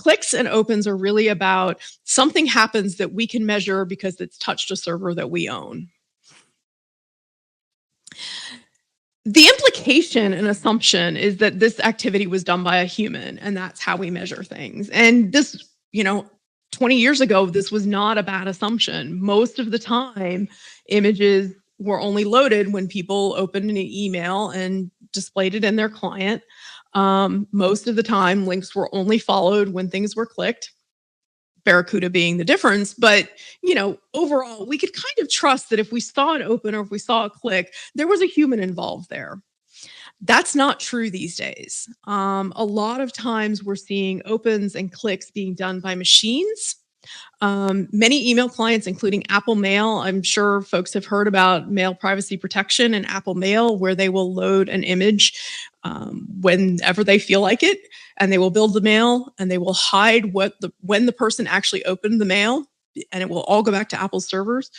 clicks and opens are really about something happens that we can measure because it's touched a server that we own. The implication and assumption is that this activity was done by a human, and that's how we measure things. And this, 20 years ago, this was not a bad assumption. Most of the time, images were only loaded when people opened an email and displayed it in their client. Most of the time, links were only followed when things were clicked. Barracuda being the difference, but overall, we could kind of trust that if we saw an open or if we saw a click, there was a human involved there. That's not true these days. A lot of times we're seeing opens and clicks being done by machines. Many email clients, including Apple Mail, I'm sure folks have heard about mail privacy protection and Apple Mail, where they will load an image whenever they feel like it, and they will build the mail and they will hide when the person actually opened the mail, and it will all go back to Apple's servers.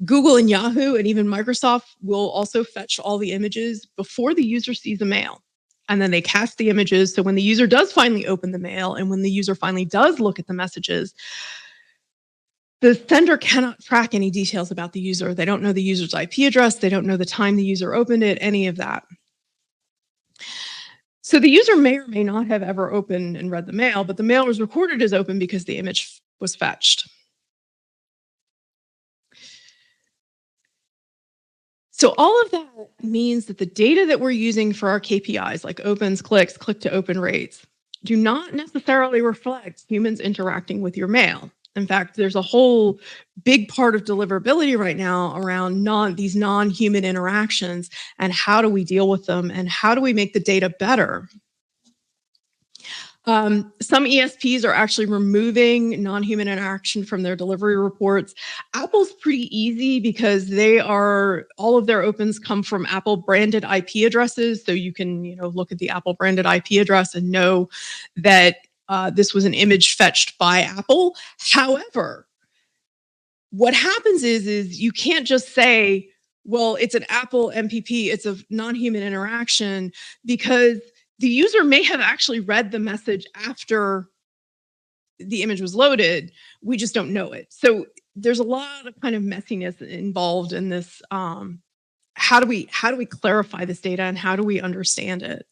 Google and Yahoo and even Microsoft will also fetch all the images before the user sees the mail. And then they cache the images. So when the user does finally open the mail and when the user finally does look at the messages, the sender cannot track any details about the user. They don't know the user's IP address. They don't know the time the user opened it, any of that. So the user may or may not have ever opened and read the mail, but the mail was recorded as open because the image was fetched. So all of that means that the data that we're using for our KPIs, like opens, clicks, click-to-open rates, do not necessarily reflect humans interacting with your mail. In fact, there's a whole big part of deliverability right now around these non-human interactions and how do we deal with them and how do we make the data better. Some ESPs are actually removing non-human interaction from their delivery reports. Apple's pretty easy because all of their opens come from Apple branded IP addresses. So you can, look at the Apple branded IP address and know that this was an image fetched by Apple. However, what happens is you can't just say, well, it's an Apple MPP, it's a non-human interaction, because the user may have actually read the message after the image was loaded. We just don't know it. So there's a lot of kind of messiness involved in this. How do we clarify this data and how do we understand it?